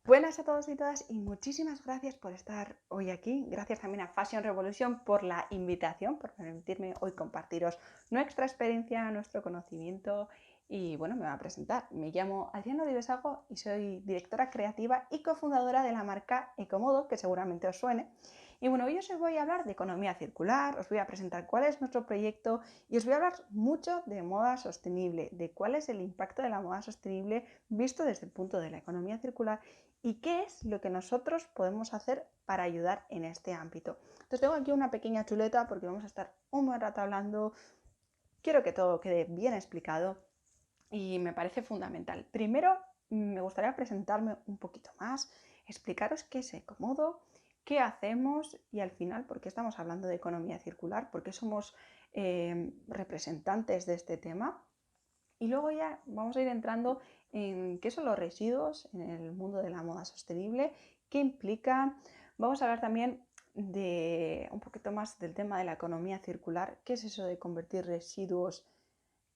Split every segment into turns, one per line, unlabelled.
Buenas a todos y todas y muchísimas gracias por estar hoy aquí. Gracias también a Fashion Revolution por la invitación, por permitirme hoy compartiros nuestra experiencia, nuestro conocimiento y bueno, me voy a presentar. Me llamo Adriana Olivesago y soy directora creativa y cofundadora de la marca Ecomodo, que seguramente os suene. Y bueno, hoy os voy a hablar de economía circular, os voy a presentar cuál es nuestro proyecto y os voy a hablar mucho de moda sostenible, de cuál es el impacto de la moda sostenible visto desde el punto de la economía circular y qué es lo que nosotros podemos hacer para ayudar en este ámbito. Entonces tengo aquí una pequeña chuleta porque vamos a estar un buen rato hablando. Quiero que todo quede bien explicado y me parece fundamental. Primero me gustaría presentarme un poquito más, explicaros qué es Ecomodo, qué hacemos y al final por qué estamos hablando de economía circular, por qué somos representantes de este tema. Y luego ya vamos a ir entrando en qué son los residuos en el mundo de la moda sostenible, qué implica. Vamos a hablar también de un poquito más del tema de la economía circular, qué es eso de convertir residuos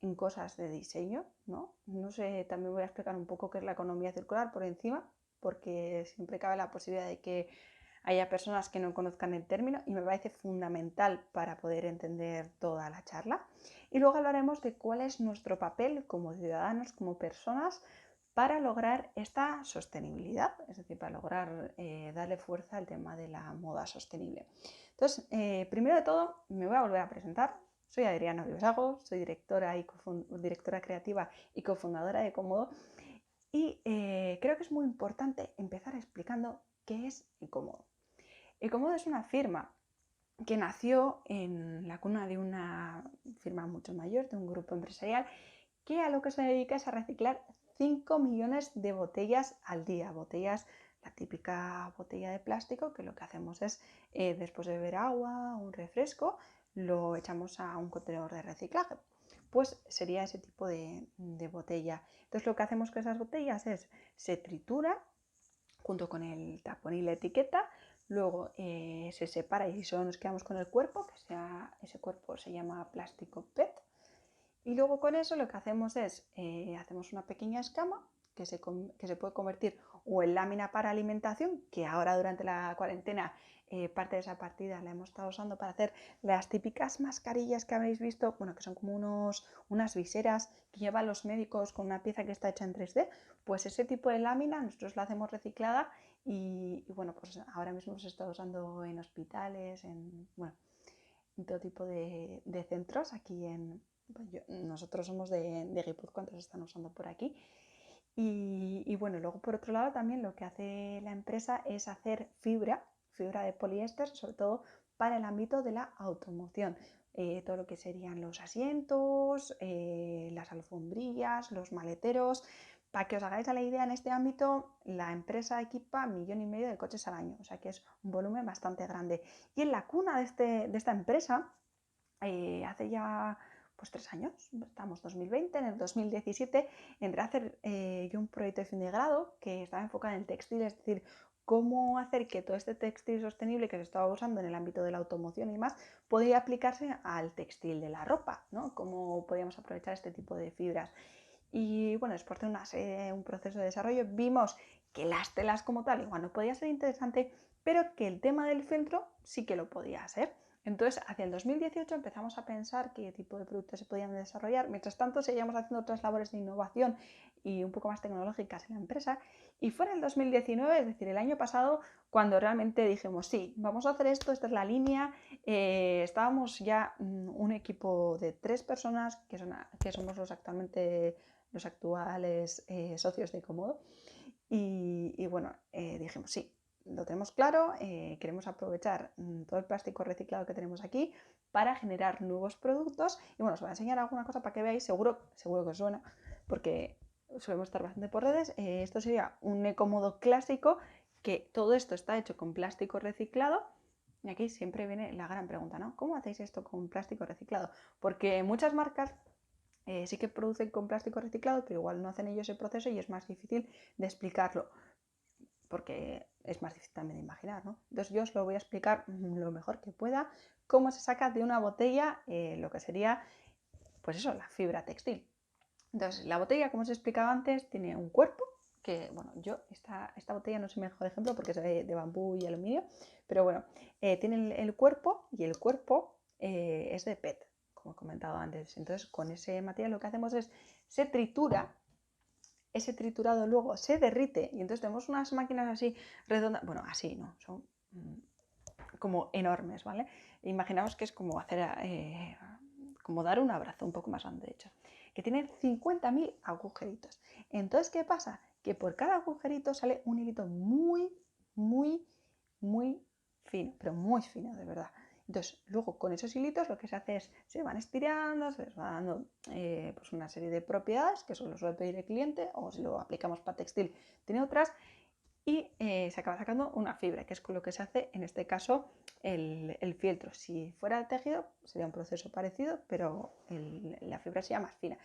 en cosas de diseño, ¿no? No sé, también voy a explicar un poco qué es la economía circular por encima, porque siempre cabe la posibilidad de que haya personas que no conozcan el término y me parece fundamental para poder entender toda la charla. Y luego hablaremos de cuál es nuestro papel como ciudadanos, como personas, para lograr esta sostenibilidad, es decir, para lograr darle fuerza al tema de la moda sostenible. Entonces, primero de todo, me voy a volver a presentar. Soy Adriana Olivesago, soy directora creativa y cofundadora de Ecomodo y creo que es muy importante empezar explicando qué es Ecomodo. Ecomodo es una firma que nació en la cuna de una firma mucho mayor, de un grupo empresarial, que a lo que se dedica es a reciclar 5 millones de botellas al día. Botellas, la típica botella de plástico, que lo que hacemos es, después de beber agua o un refresco, lo echamos a un contenedor de reciclaje. Pues sería ese tipo de botella. Entonces lo que hacemos con esas botellas es, se tritura junto con el tapón y la etiqueta, luego se separa y solo nos quedamos con el cuerpo, que sea, ese cuerpo se llama plástico PET, y luego con eso lo que hacemos es, hacemos una pequeña escama que se puede convertir o en lámina para alimentación, que ahora durante la cuarentena parte de esa partida la hemos estado usando para hacer las típicas mascarillas que habéis visto, bueno, que son como unas viseras que llevan los médicos con una pieza que está hecha en 3D, pues ese tipo de lámina nosotros la hacemos reciclada y bueno, pues ahora mismo se está usando en hospitales, bueno, en todo tipo de centros aquí nosotros somos de Guipúzcoa, entonces están usando por aquí. Y bueno, luego por otro lado también lo que hace la empresa es hacer fibra de poliéster, sobre todo para el ámbito de la automoción. Todo lo que serían los asientos, las alfombrillas, los maleteros. Para que os hagáis a la idea, en este ámbito la empresa equipa 1,5 millones de coches al año, o sea que es un volumen bastante grande. Y en la cuna de esta empresa, hace ya pues 3 años, estamos 2020, en el 2017 entré a hacer yo un proyecto de fin de grado que estaba enfocado en el textil, es decir, cómo hacer que todo este textil sostenible que se estaba usando en el ámbito de la automoción y más podría aplicarse al textil de la ropa, ¿no? Cómo podíamos aprovechar este tipo de fibras. Y bueno, después de un proceso de desarrollo, vimos que las telas como tal igual no podía ser interesante, pero que el tema del filtro sí que lo podía ser. Entonces, hacia el 2018 empezamos a pensar qué tipo de productos se podían desarrollar. Mientras tanto, seguíamos haciendo otras labores de innovación y un poco más tecnológicas en la empresa. Y fue en el 2019, es decir, el año pasado, cuando realmente dijimos, sí, vamos a hacer esto, esta es la línea. Estábamos ya un equipo de 3 personas, que somos los actuales socios de Comodo. Y bueno, dijimos, sí, lo tenemos claro, queremos aprovechar todo el plástico reciclado que tenemos aquí para generar nuevos productos. Y bueno, os voy a enseñar alguna cosa para que veáis, seguro que os suena, porque solemos estar bastante por redes. Esto sería un Ecomodo clásico, que todo esto está hecho con plástico reciclado. Y aquí siempre viene la gran pregunta, ¿no? ¿Cómo hacéis esto con plástico reciclado? Porque muchas marcas sí que producen con plástico reciclado, pero igual no hacen ellos el proceso y es más difícil de explicarlo, porque es más difícil también de imaginar, ¿no? Entonces yo os lo voy a explicar lo mejor que pueda, cómo se saca de una botella lo que sería, pues eso, la fibra textil. Entonces la botella, como os he explicado antes, tiene un cuerpo, que, bueno, esta botella no es el mejor ejemplo porque es de bambú y aluminio, pero bueno, tiene el cuerpo y el cuerpo es de PET, como he comentado antes. Entonces, con ese material lo que hacemos es, se tritura, ese triturado luego se derrite y entonces tenemos unas máquinas así redondas, bueno, así, ¿no? Son como enormes, ¿vale? Imaginaos que es como hacer, como dar un abrazo un poco más grande, de hecho, que tiene 50.000 agujeritos. Entonces, ¿qué pasa? Que por cada agujerito sale un hilito muy, muy, muy fino, pero muy fino, de verdad. Entonces, luego con esos hilitos lo que se hace es, se van estirando, se les va dando pues una serie de propiedades que solo suele pedir el cliente, o si lo aplicamos para textil, tiene otras, y se acaba sacando una fibra, que es con lo que se hace en este caso el fieltro. Si fuera el tejido sería un proceso parecido, pero la fibra sería más fina.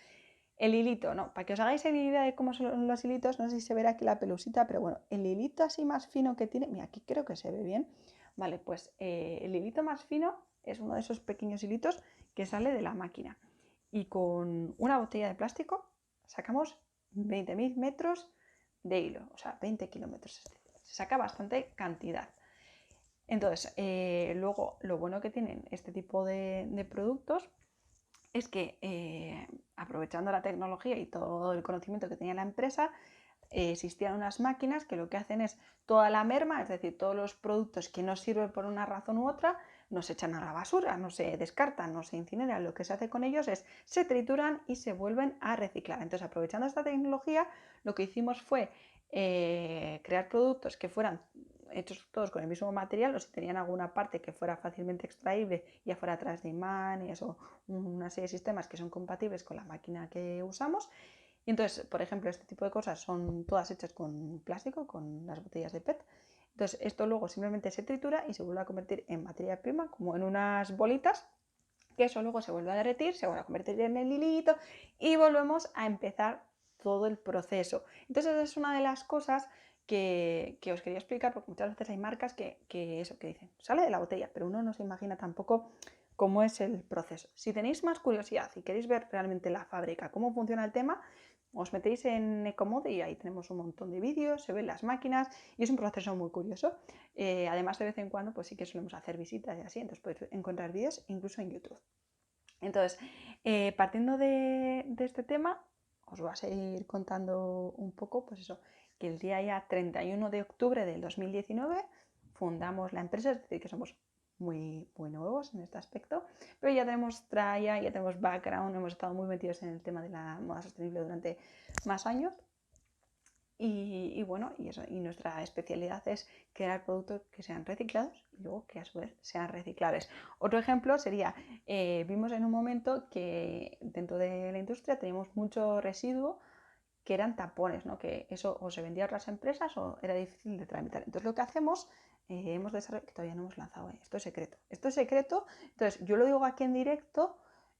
El hilito, no, para que os hagáis una idea de cómo son los hilitos, no sé si se verá aquí la pelusita, pero bueno, el hilito así más fino que tiene, mira, aquí creo que se ve bien, vale, pues el hilito más fino es uno de esos pequeños hilitos que sale de la máquina. Y con una botella de plástico sacamos 20.000 metros de hilo, o sea, 20 kilómetros. Se saca bastante cantidad. Entonces, luego lo bueno que tienen este tipo de productos es que aprovechando la tecnología y todo el conocimiento que tenía la empresa, existían unas máquinas que lo que hacen es toda la merma, es decir, todos los productos que no sirven por una razón u otra, no se echan a la basura, no se descartan, no se incineran. Lo que se hace con ellos es se trituran y se vuelven a reciclar. Entonces, aprovechando esta tecnología, lo que hicimos fue crear productos que fueran hechos todos con el mismo material, o si tenían alguna parte que fuera fácilmente extraíble, ya fuera a través de imanes o una serie de sistemas que son compatibles con la máquina que usamos. Y entonces, por ejemplo, este tipo de cosas son todas hechas con plástico, con las botellas de PET. Entonces, esto luego simplemente se tritura y se vuelve a convertir en materia prima, como en unas bolitas, que eso luego se vuelve a derretir, se vuelve a convertir en el hilito y volvemos a empezar todo el proceso. Entonces, esa es una de las cosas que os quería explicar, porque muchas veces hay marcas que dicen, sale de la botella, pero uno no se imagina tampoco cómo es el proceso. Si tenéis más curiosidad y queréis ver realmente la fábrica, cómo funciona el tema, os metéis en Ecomod y ahí tenemos un montón de vídeos, se ven las máquinas y es un proceso muy curioso. Además, de vez en cuando, pues sí que solemos hacer visitas y así, entonces podéis encontrar vídeos incluso en YouTube. Entonces, partiendo de este tema, os voy a seguir contando un poco, pues eso, que el día ya 31 de octubre del 2019 fundamos la empresa, es decir, que somos muy, muy nuevos en este aspecto, pero ya tenemos tralla, ya tenemos background, hemos estado muy metidos en el tema de la moda sostenible durante más años. Y bueno, y nuestra especialidad es crear productos que sean reciclados y luego que a su vez sean reciclables. Otro ejemplo sería, vimos en un momento que dentro de la industria teníamos mucho residuo que eran tapones, ¿no? Que eso o se vendía a otras empresas o era difícil de tramitar. Entonces lo que hacemos, hemos desarrollado, que todavía no hemos lanzado, esto es secreto. Esto es secreto, entonces yo lo digo aquí en directo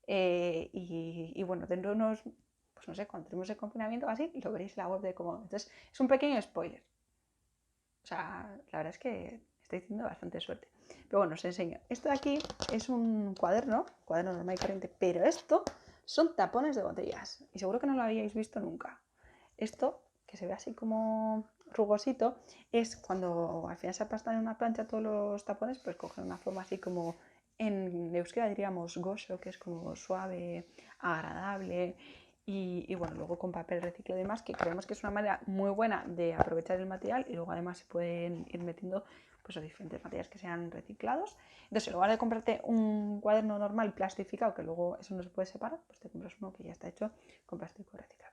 y bueno, dentro de unos, pues no sé, cuando tenemos el confinamiento o así, lo veréis en la web de cómo. Entonces es un pequeño spoiler. O sea, la verdad es que estoy teniendo bastante suerte. Pero bueno, os enseño. Esto de aquí es un cuaderno normal y corriente, pero esto son tapones de botellas. Y seguro que no lo habíais visto nunca. Esto, que se ve así como rugosito, es cuando al final se aplastan en una plancha todos los tapones, pues cogen una forma así como, en euskera diríamos gozo, que es como suave, agradable. Y bueno, luego con papel reciclado y demás, que creemos que es una manera muy buena de aprovechar el material y luego además se pueden ir metiendo pues los diferentes materiales que sean reciclados. Entonces, en lugar de comprarte un cuaderno normal plastificado, que luego eso no se puede separar, pues te compras uno que ya está hecho con plástico reciclado.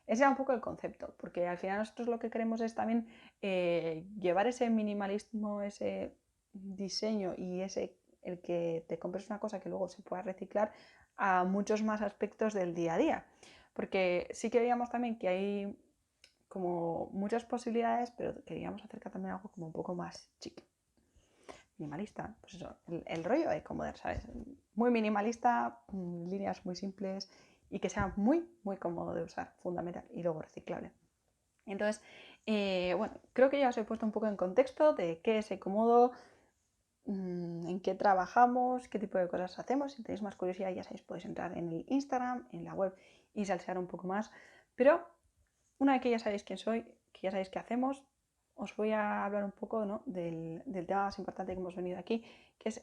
Ese era un poco el concepto, porque al final nosotros lo que queremos es también llevar ese minimalismo, ese diseño y el que te compres una cosa que luego se pueda reciclar a muchos más aspectos del día a día. Porque sí que veíamos también que hay como muchas posibilidades, pero queríamos acercar también algo como un poco más chic, minimalista. Pues eso, el rollo de Comoder, ¿sabes? Muy minimalista, líneas muy simples y que sea muy, muy cómodo de usar, fundamental, y luego reciclable. Entonces, bueno, creo que ya os he puesto un poco en contexto de qué es Ecomodo, en qué trabajamos, qué tipo de cosas hacemos. Si tenéis más curiosidad, ya sabéis, podéis entrar en el Instagram, en la web y salsear un poco más. Pero una vez que ya sabéis quién soy, que ya sabéis que hacemos, os voy a hablar un poco, ¿no?, del tema más importante que hemos venido aquí, que es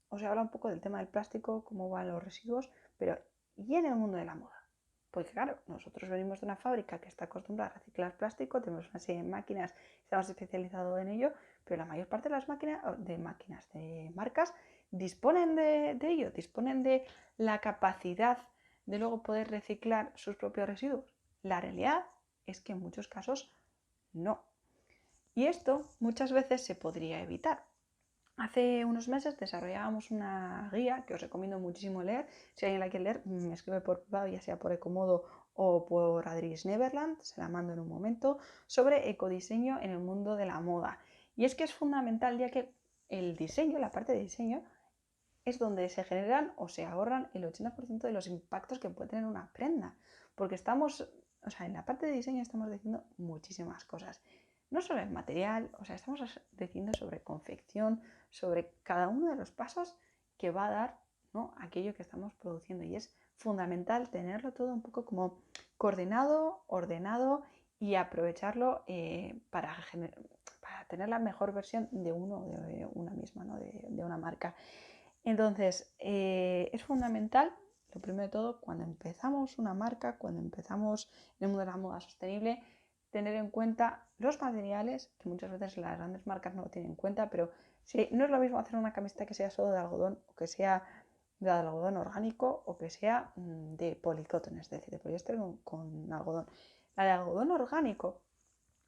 os he hablado un poco del tema del plástico, cómo van los residuos, pero ¿y en el mundo de la moda? Porque claro, nosotros venimos de una fábrica que está acostumbrada a reciclar plástico, tenemos una serie de máquinas, estamos especializados en ello, pero la mayor parte de las máquinas, de marcas, disponen de ello, disponen de la capacidad de luego poder reciclar sus propios residuos. La realidad es que en muchos casos no. Y esto muchas veces se podría evitar. Hace unos meses desarrollábamos una guía que os recomiendo muchísimo leer. Si alguien la quiere leer, me escribe por privado, ya sea por Ecomodo o por Adris Neverland, se la mando en un momento, sobre ecodiseño en el mundo de la moda. Y es que es fundamental, ya que el diseño, la parte de diseño, es donde se generan o se ahorran el 80% de los impactos que puede tener una prenda. Porque en la parte de diseño estamos diciendo muchísimas cosas. No solo el material, estamos diciendo sobre confección, sobre cada uno de los pasos que va a dar, ¿no?, aquello que estamos produciendo. Y es fundamental tenerlo todo un poco como coordinado, ordenado y aprovecharlo para tener la mejor versión de uno o de una misma, ¿no?, de una marca. Entonces, es fundamental, lo primero de todo, cuando empezamos una marca, cuando empezamos en el mundo de la moda sostenible, tener en cuenta los materiales, que muchas veces las grandes marcas no lo tienen en cuenta, pero no es lo mismo hacer una camiseta que sea solo de algodón, o que sea de algodón orgánico, o que sea de policotón, es decir, de poliéster con algodón. La de algodón orgánico,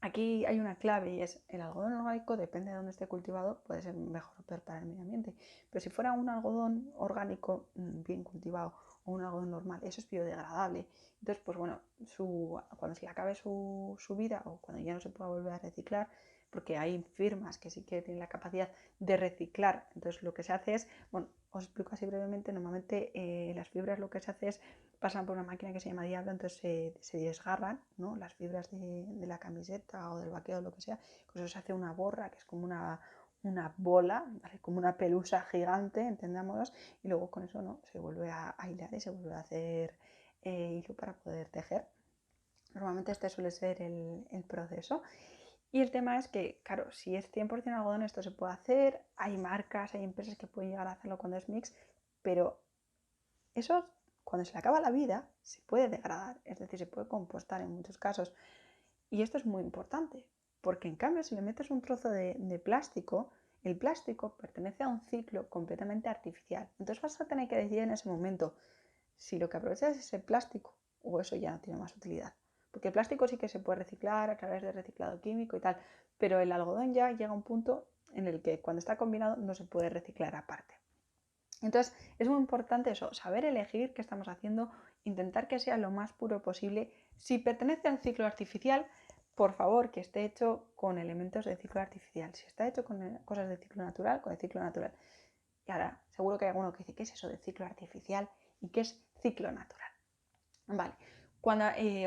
aquí hay una clave, y es el algodón orgánico, depende de dónde esté cultivado, puede ser mejor o peor para el medio ambiente. Pero si fuera un algodón orgánico bien cultivado o un algodón normal, eso es biodegradable. Entonces, pues bueno, cuando se le acabe su vida, o cuando ya no se pueda volver a reciclar, porque hay firmas que sí que tienen la capacidad de reciclar, entonces lo que se hace es, bueno, os explico así brevemente, normalmente las fibras lo que se hace es pasan por una máquina que se llama Diablo, entonces se desgarran, ¿no?, las fibras de la camiseta o del vaquero o lo que sea, con eso se hace una borra, que es como una bola, ¿vale?, como una pelusa gigante, entendámoslo, y luego con eso, ¿no?, se vuelve a hilar y se vuelve a hacer hilo para poder tejer. Normalmente este suele ser el proceso. Y el tema es que, claro, si es 100% algodón, esto se puede hacer, hay marcas, hay empresas que pueden llegar a hacerlo cuando es mix, pero eso, cuando se le acaba la vida, se puede degradar, es decir, se puede compostar en muchos casos. Y esto es muy importante, porque en cambio, si le metes un trozo de plástico, el plástico pertenece a un ciclo completamente artificial. Entonces vas a tener que decidir en ese momento si lo que aprovechas es ese plástico o eso ya no tiene más utilidad. Porque el plástico sí que se puede reciclar a través de reciclado químico y tal, pero el algodón ya llega a un punto en el que cuando está combinado no se puede reciclar aparte. Entonces es muy importante eso, saber elegir qué estamos haciendo, intentar que sea lo más puro posible. Si pertenece al ciclo artificial, por favor, que esté hecho con elementos de ciclo artificial. Si está hecho con cosas de ciclo natural, con el ciclo natural. Y ahora, seguro que hay alguno que dice, ¿qué es eso de ciclo artificial y qué es ciclo natural? Vale,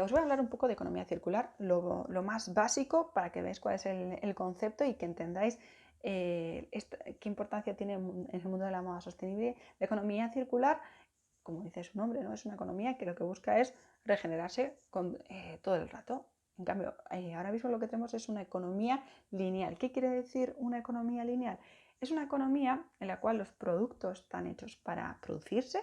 os voy a hablar un poco de economía circular, lo más básico para que veáis cuál es el concepto y que entendáis qué importancia tiene en el mundo de la moda sostenible. La economía circular, como dice su nombre, ¿no?, es una economía que lo que busca es regenerarse todo el rato. En cambio, ahora mismo lo que tenemos es una economía lineal. ¿Qué quiere decir una economía lineal? Es una economía en la cual los productos están hechos para producirse,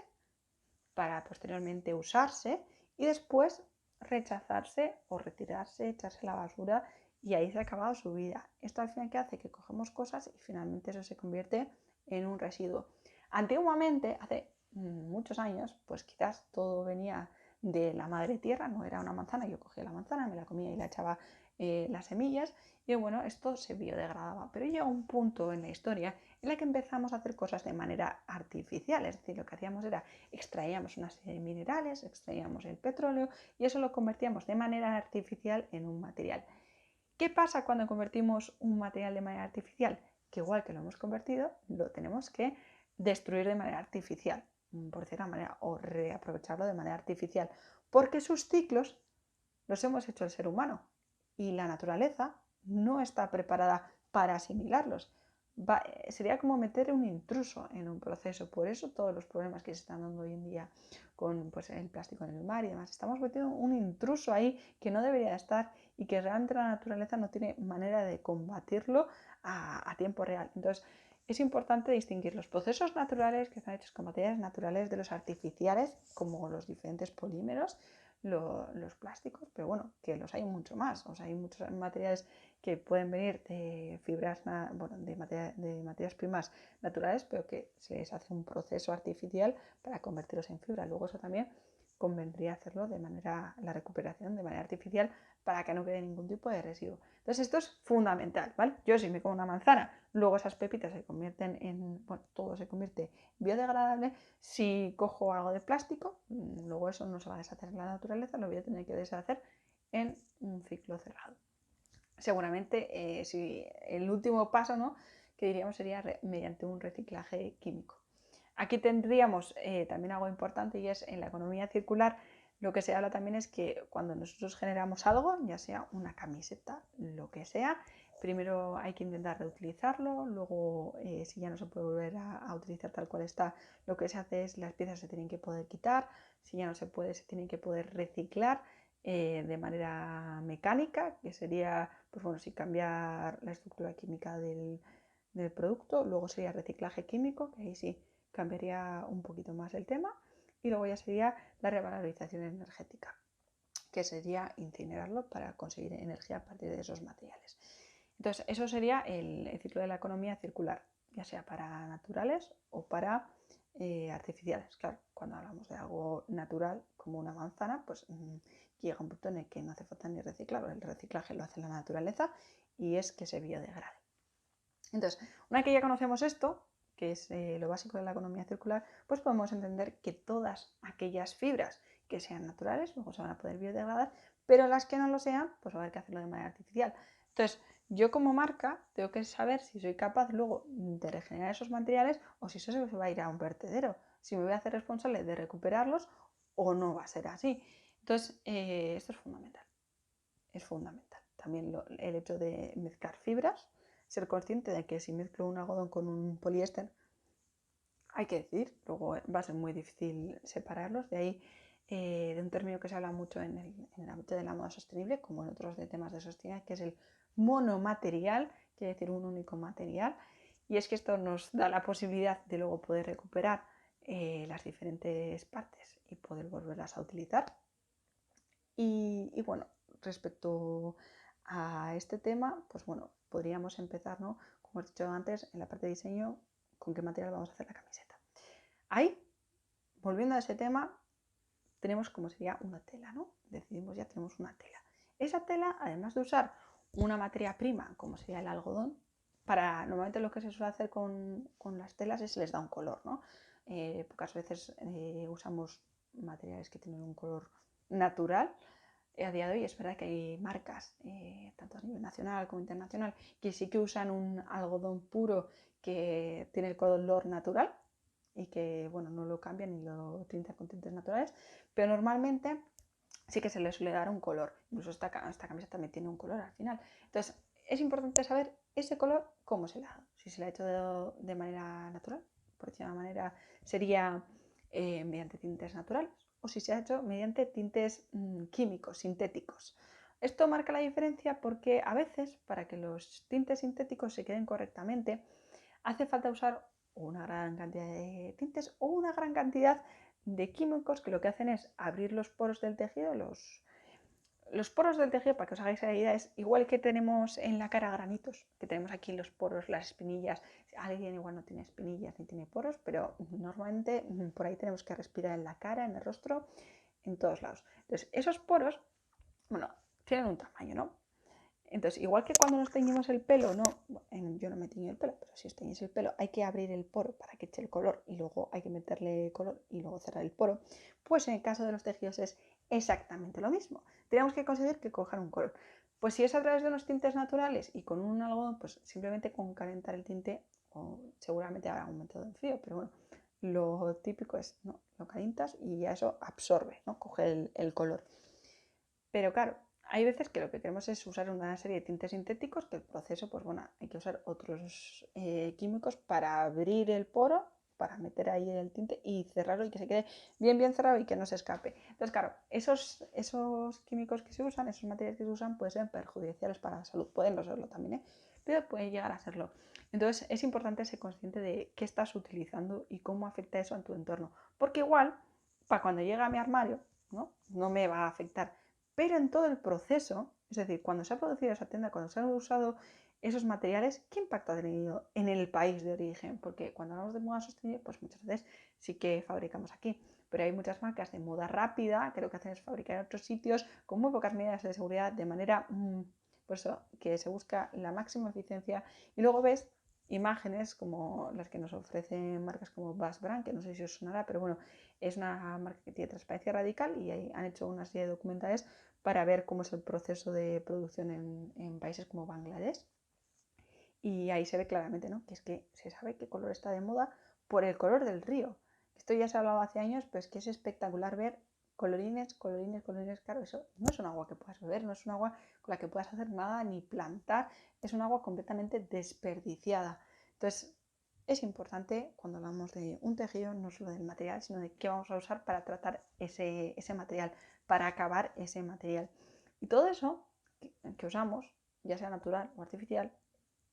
para posteriormente usarse y después rechazarse o retirarse, echarse a la basura, y ahí se ha acabado su vida. Esto al final, ¿qué hace? Que cogemos cosas y finalmente eso se convierte en un residuo. Antiguamente, hace muchos años, pues quizás todo venía de la madre tierra, no era una manzana, yo cogía la manzana, me la comía y la echaba las semillas, y bueno, esto se biodegradaba. Pero llega un punto en la historia en la que empezamos a hacer cosas de manera artificial, es decir, lo que hacíamos era extraíamos una serie de minerales, extraíamos el petróleo y eso lo convertíamos de manera artificial en un material. ¿Qué pasa cuando convertimos un material de manera artificial? Que igual que lo hemos convertido, lo tenemos que destruir de manera artificial, por cierta manera, o reaprovecharlo de manera artificial, porque sus ciclos los hemos hecho el ser humano y la naturaleza no está preparada para asimilarlos. Sería como meter un intruso en un proceso. Por eso todos los problemas que se están dando hoy en día con el plástico en el mar y demás. Estamos metiendo un intruso ahí que no debería estar y que realmente la naturaleza no tiene manera de combatirlo a tiempo real. Entonces, es importante distinguir los procesos naturales que están hechos con materiales naturales de los artificiales, como los diferentes polímeros, los plásticos, pero bueno, que los hay mucho más. O sea, hay muchos materiales que pueden venir de fibras, bueno, de materias primas naturales, pero que se les hace un proceso artificial para convertirlos en fibra. Luego eso también convendría hacerlo de manera, la recuperación de manera artificial para que no quede ningún tipo de residuo. Entonces esto es fundamental, ¿vale? Yo si me como una manzana, luego esas pepitas se convierten en, bueno, todo se convierte biodegradable. Si cojo algo de plástico, luego eso no se va a deshacer en la naturaleza, lo voy a tener que deshacer en un ciclo cerrado. Seguramente, si el último paso, ¿no?, que diríamos sería mediante un reciclaje químico. Aquí tendríamos también algo importante, y es en la economía circular lo que se habla también es que cuando nosotros generamos algo, ya sea una camiseta, lo que sea, primero hay que intentar reutilizarlo, luego si ya no se puede volver a utilizar tal cual está, lo que se hace es las piezas se tienen que poder quitar, si ya no se puede, se tienen que poder reciclar de manera mecánica, que sería, pues bueno, si cambiar la estructura química del producto, luego sería reciclaje químico, que ahí sí cambiaría un poquito más el tema, y luego ya sería la revalorización energética, que sería incinerarlo para conseguir energía a partir de esos materiales. Entonces, eso sería el ciclo de la economía circular, ya sea para naturales o para artificiales. Claro, cuando hablamos de algo natural, como una manzana, pues llega un punto en el que no hace falta ni reciclarlo. El reciclaje lo hace la naturaleza y es que se biodegrade. Entonces, una vez que ya conocemos esto, que es lo básico de la economía circular, pues podemos entender que todas aquellas fibras que sean naturales luego se van a poder biodegradar, pero las que no lo sean, pues va a haber que hacerlo de manera artificial. Entonces, yo como marca tengo que saber si soy capaz luego de regenerar esos materiales o si eso se va a ir a un vertedero, si me voy a hacer responsable de recuperarlos o no va a ser así. Entonces, esto es fundamental. Es fundamental. También el hecho de mezclar fibras, ser consciente de que si mezclo un algodón con un poliéster, hay que decir, luego va a ser muy difícil separarlos. De ahí, de un término que se habla mucho en el ámbito de la moda sostenible, como en otros de temas de sostenibilidad, que es el monomaterial, quiere decir un único material. Y es que esto nos da la posibilidad de luego poder recuperar las diferentes partes y poder volverlas a utilizar. Y bueno, respecto a este tema, pues bueno, podríamos empezar, ¿no?, como he dicho antes, en la parte de diseño, con qué material vamos a hacer la camiseta. Ahí, volviendo a ese tema, tenemos como sería una tela, ¿no? Decidimos ya tenemos una tela. Esa tela, además de usar una materia prima, como sería el algodón, normalmente lo que se suele hacer con las telas es les da un color, ¿no? Pocas veces usamos materiales que tienen un color natural. A día de hoy es verdad que hay marcas, tanto a nivel nacional como internacional, que sí que usan un algodón puro que tiene el color natural y que, bueno, no lo cambian ni lo tintan con tintes naturales, pero normalmente sí que se le suele dar un color. Incluso esta camiseta también tiene un color al final. Entonces, es importante saber ese color cómo se le ha dado. Si se le ha hecho de manera natural, por decir de una manera, sería mediante tintes naturales, o si se ha hecho mediante tintes químicos, sintéticos. Esto marca la diferencia porque a veces, para que los tintes sintéticos se queden correctamente, hace falta usar una gran cantidad de tintes o una gran cantidad de químicos que lo que hacen es abrir los poros del tejido. Los poros del tejido, para que os hagáis la idea, es igual que tenemos en la cara granitos, que tenemos aquí los poros, las espinillas. Alguien igual no tiene espinillas ni tiene poros, pero normalmente por ahí tenemos que respirar en la cara, en el rostro, en todos lados. Entonces, esos poros, bueno, tienen un tamaño, ¿no? Entonces, igual que cuando nos teñimos el pelo, no, yo no me teño el pelo, pero si os teñís el pelo hay que abrir el poro para que eche el color y luego hay que meterle color y luego cerrar el poro, pues en el caso de los tejidos es exactamente lo mismo. Tenemos que conseguir que cojan un color. Pues si es a través de unos tintes naturales y con un algodón, pues simplemente con calentar el tinte, o seguramente habrá un método en frío, pero bueno, lo típico es, ¿no?, lo calientas y ya eso absorbe, ¿no?, coge el color. Pero claro, hay veces que lo que queremos es usar una serie de tintes sintéticos, que el proceso, pues bueno, hay que usar otros químicos para abrir el poro para meter ahí el tinte y cerrarlo y que se quede bien cerrado y que no se escape. Entonces, claro, esos químicos que se usan, esos materiales que se usan pueden ser perjudiciales para la salud, pueden no serlo también, ¿eh? Pero pueden llegar a serlo. Entonces, es importante ser consciente de qué estás utilizando y cómo afecta eso en tu entorno, porque igual, para cuando llega a mi armario, no me va a afectar, pero en todo el proceso, es decir, cuando se ha producido esa tienda, cuando se han usado esos materiales, ¿qué impacto ha tenido en el país de origen? Porque cuando hablamos de moda sostenible, pues muchas veces sí que fabricamos aquí, pero hay muchas marcas de moda rápida que lo que hacen es fabricar en otros sitios con muy pocas medidas de seguridad, de manera pues eso, que se busca la máxima eficiencia, y luego ves imágenes como las que nos ofrecen marcas como Bass Brand, que no sé si os sonará, pero bueno, es una marca que tiene transparencia radical y han hecho una serie de documentales para ver cómo es el proceso de producción en países como Bangladesh. Y ahí se ve claramente, ¿no? Que es que se sabe qué color está de moda por el color del río. Esto ya se ha hablado hace años, pero es que es espectacular ver colorines. Claro, eso no es un agua que puedas beber, no es un agua con la que puedas hacer nada ni plantar, es un agua completamente desperdiciada. Entonces, es importante cuando hablamos de un tejido, no solo del material, sino de qué vamos a usar para tratar ese material, para acabar ese material. Y todo eso que usamos, ya sea natural o artificial,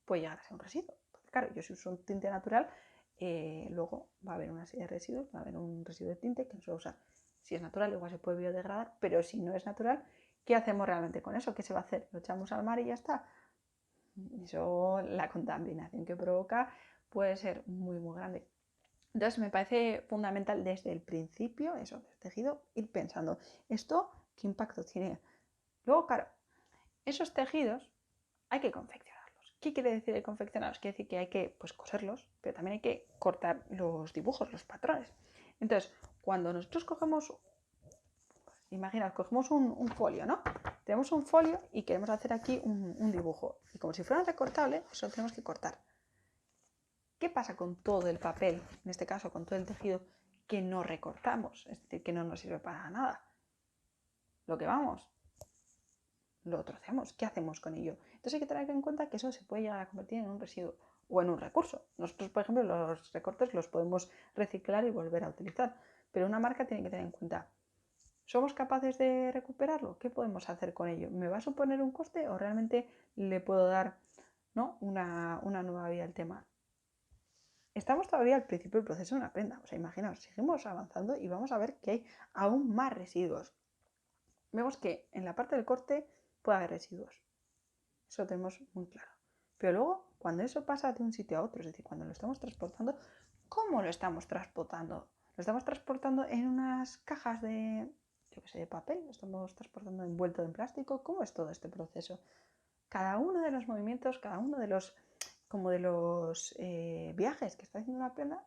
puede llegar a ser un residuo. Porque, claro, yo si uso un tinte natural, luego va a haber una serie de residuos, va a haber un residuo de tinte que no se va a usar. Si es natural, igual se puede biodegradar, pero si no es natural, ¿qué hacemos realmente con eso? ¿Qué se va a hacer? ¿Lo echamos al mar y ya está? Eso, la contaminación que provoca puede ser muy grande. Entonces me parece fundamental desde el principio, eso, del tejido, ir pensando, ¿esto qué impacto tiene? Luego, claro, esos tejidos hay que confeccionarlos. ¿Qué quiere decir confeccionarlos? Quiere decir que hay que coserlos, pero también hay que cortar los dibujos, los patrones. Entonces, cuando nosotros cogemos, imaginaos, cogemos un folio, ¿no? Tenemos un folio y queremos hacer aquí un dibujo. Y como si fuera un recortable, eso lo tenemos que cortar. ¿Qué pasa con todo el papel, en este caso con todo el tejido, que no recortamos? Es decir, que no nos sirve para nada. Lo que vamos, lo troceamos. ¿Qué hacemos con ello? Entonces hay que tener en cuenta que eso se puede llegar a convertir en un residuo o en un recurso. Nosotros, por ejemplo, los recortes los podemos reciclar y volver a utilizar, pero una marca tiene que tener en cuenta, ¿somos capaces de recuperarlo? ¿Qué podemos hacer con ello? ¿Me va a suponer un coste o realmente le puedo dar, ¿no?, una nueva vida al tema? Estamos todavía al principio del proceso de una prenda. O sea, imaginaos, seguimos avanzando y vamos a ver que hay aún más residuos. Vemos que en la parte del corte puede haber residuos. Eso lo tenemos muy claro. Pero luego, cuando eso pasa de un sitio a otro, es decir, cuando lo estamos transportando, ¿cómo lo estamos transportando? ¿Lo estamos transportando en unas cajas de, yo qué sé, de papel? ¿Lo estamos transportando envuelto en plástico? ¿Cómo es todo este proceso? Cada uno de los movimientos, cada uno de los, como de los viajes que está haciendo una prenda,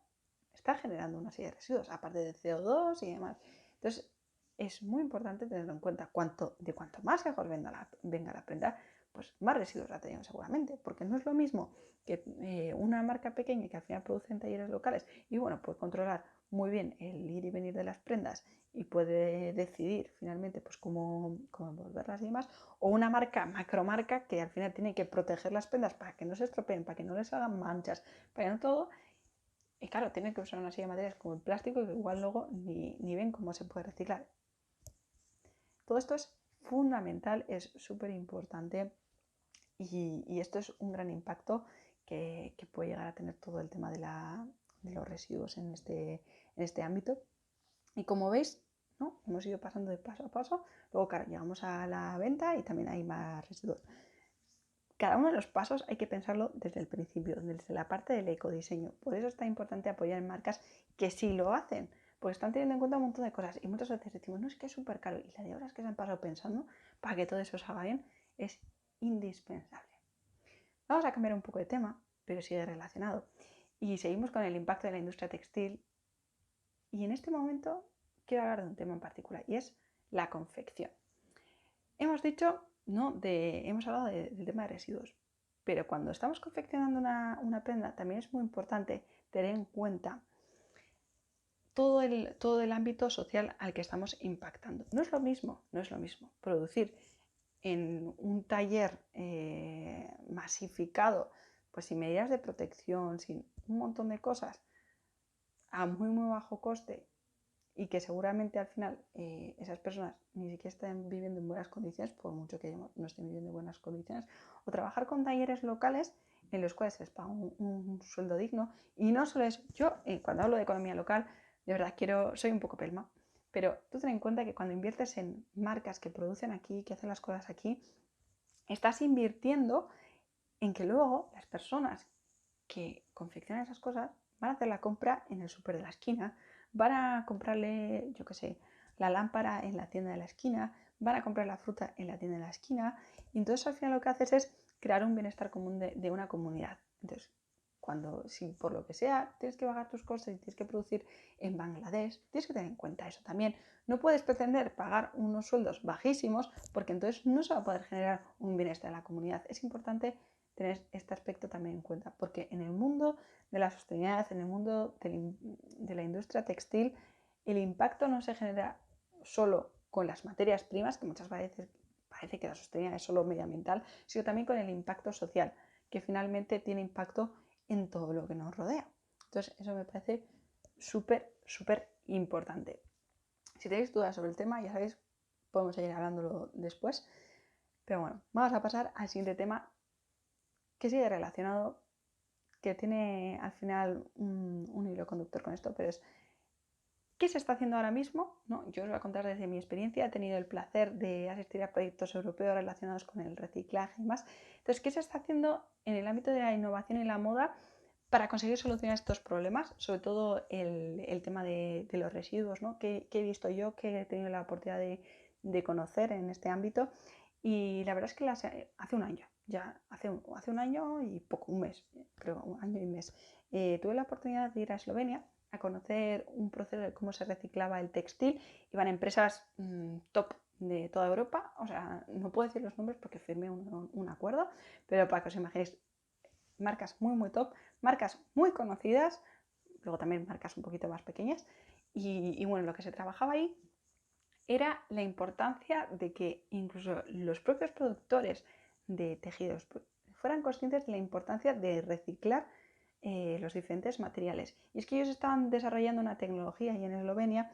está generando una serie de residuos, aparte de CO2 y demás. Entonces, es muy importante tenerlo en cuenta. De cuanto más lejos venga la prenda, pues más residuos la tenemos seguramente, porque no es lo mismo que una marca pequeña que al final produce en talleres locales y bueno, puede controlar muy bien el ir y venir de las prendas y puede decidir finalmente pues cómo envolverlas y demás, o una marca, macromarca, que al final tiene que proteger las prendas para que no se estropeen, para que no les hagan manchas, para que no todo. Y claro, tienen que usar una serie de materiales como el plástico que igual luego ni ven cómo se puede reciclar. Todo esto es fundamental, es súper importante y esto es un gran impacto que puede llegar a tener todo el tema de los residuos en este ámbito. Y como veis, ¿no?, hemos ido pasando de paso a paso. Luego, claro, llegamos a la venta y también hay más residuos. Cada uno de los pasos hay que pensarlo desde el principio, desde la parte del ecodiseño. Por eso es tan importante apoyar en marcas que sí lo hacen, porque están teniendo en cuenta un montón de cosas. Y muchas veces decimos, no, es que es súper caro. Y la de horas que se han pasado pensando para que todo eso se haga bien es indispensable. Vamos a cambiar un poco de tema, pero sigue relacionado. Y seguimos con el impacto de la industria textil. Y en este momento quiero hablar de un tema en particular, y es la confección. Hemos dicho, ¿no?, hemos hablado del tema de residuos, pero cuando estamos confeccionando una prenda también es muy importante tener en cuenta todo el ámbito social al que estamos impactando. No es lo mismo producir en un taller masificado, pues sin medidas de protección, sin un montón de cosas, a muy muy bajo coste y que seguramente al final esas personas ni siquiera estén viviendo en buenas condiciones, por mucho que no estén viviendo en buenas condiciones, o trabajar con talleres locales en los cuales se les paga un sueldo digno. Y no solo eso, yo cuando hablo de economía local, de verdad soy un poco pelma, pero tú ten en cuenta que cuando inviertes en marcas que producen aquí, que hacen las cosas aquí, estás invirtiendo en que luego las personas que confeccionan esas cosas van a hacer la compra en el súper de la esquina, van a comprarle, yo qué sé, la lámpara en la tienda de la esquina, van a comprar la fruta en la tienda de la esquina, y entonces al final lo que haces es crear un bienestar común de una comunidad. Entonces, si por lo que sea tienes que pagar tus cosas y tienes que producir en Bangladesh, tienes que tener en cuenta eso también. No puedes pretender pagar unos sueldos bajísimos porque entonces no se va a poder generar un bienestar en la comunidad. Es importante tener este aspecto también en cuenta, porque en el mundo de la sostenibilidad, en el mundo de la industria textil, el impacto no se genera solo con las materias primas, que muchas veces parece que la sostenibilidad es solo medioambiental, sino también con el impacto social, que finalmente tiene impacto en todo lo que nos rodea. Entonces, eso me parece súper, súper importante. Si tenéis dudas sobre el tema, ya sabéis, podemos seguir hablándolo después. Pero bueno, vamos a pasar al siguiente tema que sigue relacionado, que tiene al final un hilo conductor con esto, pero es ¿qué se está haciendo ahora mismo? ¿No? Yo os voy a contar desde mi experiencia, he tenido el placer de asistir a proyectos europeos relacionados con el reciclaje y más. Entonces, ¿qué se está haciendo en el ámbito de la innovación y la moda para conseguir solucionar estos problemas? Sobre todo el tema de los residuos, ¿no? Que he visto yo, que he tenido la oportunidad de conocer en este ámbito. Y la verdad es que hace un año, ya hace un año y poco, un mes, creo, un año y un mes, tuve la oportunidad de ir a Eslovenia a conocer un proceso de cómo se reciclaba el textil. Iban empresas top de toda Europa, o sea, no puedo decir los nombres porque firmé un acuerdo, pero para que os imaginéis, marcas muy, muy top, marcas muy conocidas, luego también marcas un poquito más pequeñas, y bueno, lo que se trabajaba ahí era la importancia de que incluso los propios productores de tejidos fueran conscientes de la importancia de reciclar los diferentes materiales. Y es que ellos estaban desarrollando una tecnología ahí en Eslovenia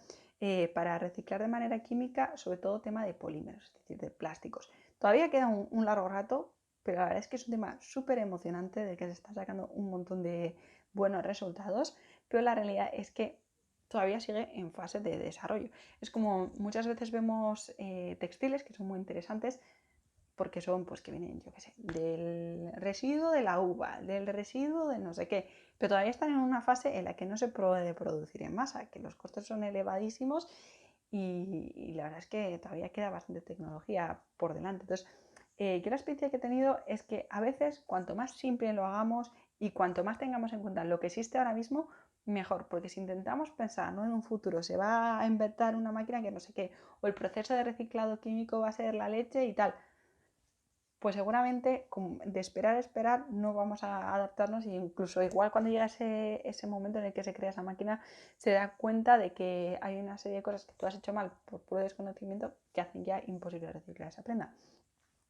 para reciclar de manera química, sobre todo tema de polímeros, es decir, de plásticos. Todavía queda un largo rato, pero la verdad es que es un tema súper emocionante de que se está sacando un montón de buenos resultados, pero la realidad es que todavía sigue en fase de desarrollo. Es como muchas veces vemos textiles que son muy interesantes porque son, pues que vienen, yo qué sé, del residuo de la uva, del residuo de no sé qué, pero todavía están en una fase en la que no se puede producir en masa, que los costes son elevadísimos y la verdad es que todavía queda bastante tecnología por delante. Entonces, yo la experiencia que he tenido es que a veces cuanto más simple lo hagamos y cuanto más tengamos en cuenta lo que existe ahora mismo, mejor, porque si intentamos pensar, ¿no?, en un futuro se va a inventar una máquina que no sé qué, o el proceso de reciclado químico va a ser la leche y tal, pues seguramente de esperar a esperar no vamos a adaptarnos, e incluso igual cuando llega ese momento en el que se crea esa máquina se da cuenta de que hay una serie de cosas que tú has hecho mal por puro desconocimiento que hacen ya imposible reciclar esa prenda.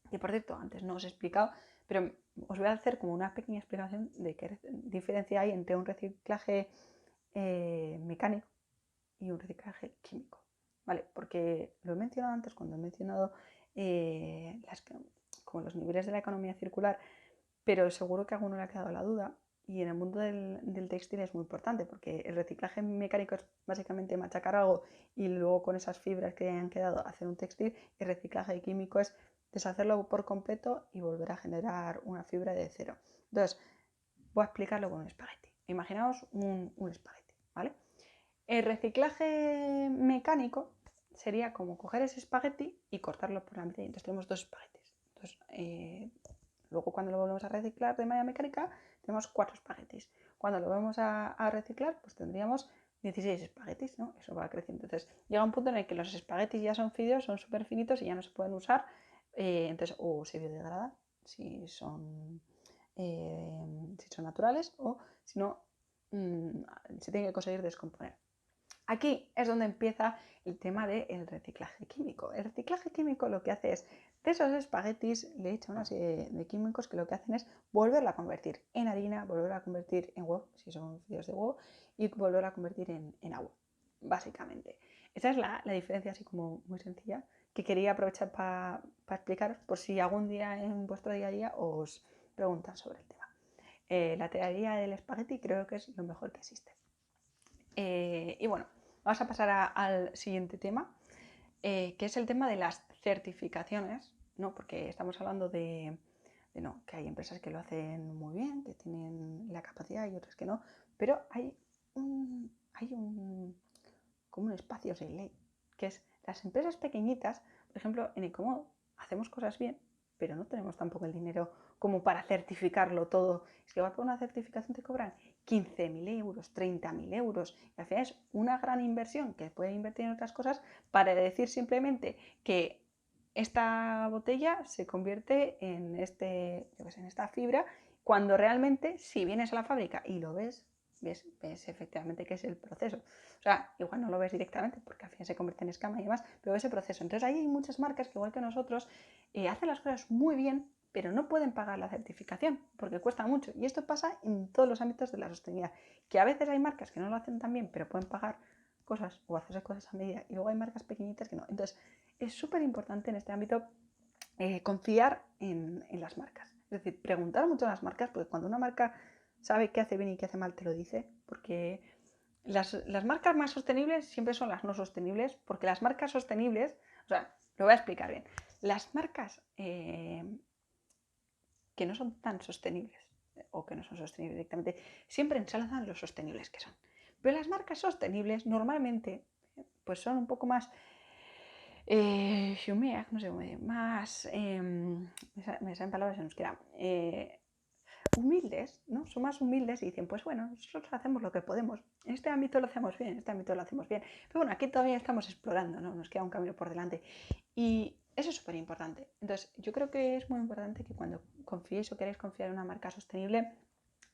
Que por cierto, antes no os he explicado, pero os voy a hacer como una pequeña explicación de qué diferencia hay entre un reciclaje mecánico y un reciclaje químico. ¿Vale? Porque lo he mencionado antes cuando he mencionado como los niveles de la economía circular, pero seguro que a alguno le ha quedado la duda. Y en el mundo del textil es muy importante porque el reciclaje mecánico es básicamente machacar algo y luego con esas fibras que han quedado hacer un textil. El reciclaje químico es deshacerlo por completo y volver a generar una fibra de cero. Entonces, voy a explicarlo con un espagueti. Imaginaos un espagueti, ¿vale? El reciclaje mecánico sería como coger ese espagueti y cortarlo por la mitad. Entonces tenemos dos espaguetis. Entonces, luego cuando lo volvemos a reciclar de manera mecánica, tenemos 4 espaguetis. Cuando lo volvemos a reciclar, pues tendríamos 16 espaguetis, ¿no? Eso va creciendo. Entonces llega un punto en el que los espaguetis ya son fideos, son súper finitos y ya no se pueden usar. Entonces, o se biodegradan si son naturales, o si no, se tienen que conseguir descomponer. Aquí es donde empieza el tema del reciclaje químico. El reciclaje químico lo que hace es, de esos espaguetis le echa una serie de químicos que lo que hacen es volverla a convertir en harina, volverla a convertir en huevo, si son fideos de huevo, y volverla a convertir en agua, básicamente. Esa es la diferencia así como muy sencilla que quería aprovechar para explicaros por si algún día en vuestro día a día os preguntan sobre el tema. La teoría del espagueti creo que es lo mejor que existe. Y bueno, vamos a pasar al siguiente tema, que es el tema de las certificaciones, ¿no? Porque estamos hablando no, que hay empresas que lo hacen muy bien, que tienen la capacidad y otras que no, pero como un espacio sin ley, que es las empresas pequeñitas, por ejemplo, en Ecomodo hacemos cosas bien, pero no tenemos tampoco el dinero como para certificarlo todo. Es que va por una certificación te cobran 15.000 euros, 30.000 euros, y al final es una gran inversión que pueden invertir en otras cosas para decir simplemente que esta botella se convierte en, en esta fibra, cuando realmente si vienes a la fábrica y lo ves efectivamente que es el proceso. O sea, igual no lo ves directamente porque al final se convierte en escama y demás, pero ves el proceso. Entonces ahí hay muchas marcas que igual que nosotros hacen las cosas muy bien, pero no pueden pagar la certificación porque cuesta mucho. Y esto pasa en todos los ámbitos de la sostenibilidad, que a veces hay marcas que no lo hacen tan bien, pero pueden pagar cosas o hacerse cosas a medida, y luego hay marcas pequeñitas que no. Entonces es súper importante en este ámbito confiar en las marcas. Es decir, preguntar mucho a las marcas, porque cuando una marca sabe qué hace bien y qué hace mal, te lo dice, porque las marcas más sostenibles siempre son las no sostenibles, porque las marcas sostenibles, o sea, lo voy a explicar bien, las marcas que no son tan sostenibles o que no son sostenibles directamente, siempre ensalzan los sostenibles que son. Pero las marcas sostenibles normalmente pues son un poco más no sé, más, me salen palabras en euskera, humildes, ¿no? Son más humildes y dicen, pues bueno, nosotros hacemos lo que podemos. En este ámbito lo hacemos bien, en este ámbito lo hacemos bien. Pero bueno, aquí todavía estamos explorando, ¿no? Nos queda un camino por delante. Y eso es súper importante. Entonces, yo creo que es muy importante que cuando confiéis o queréis confiar en una marca sostenible,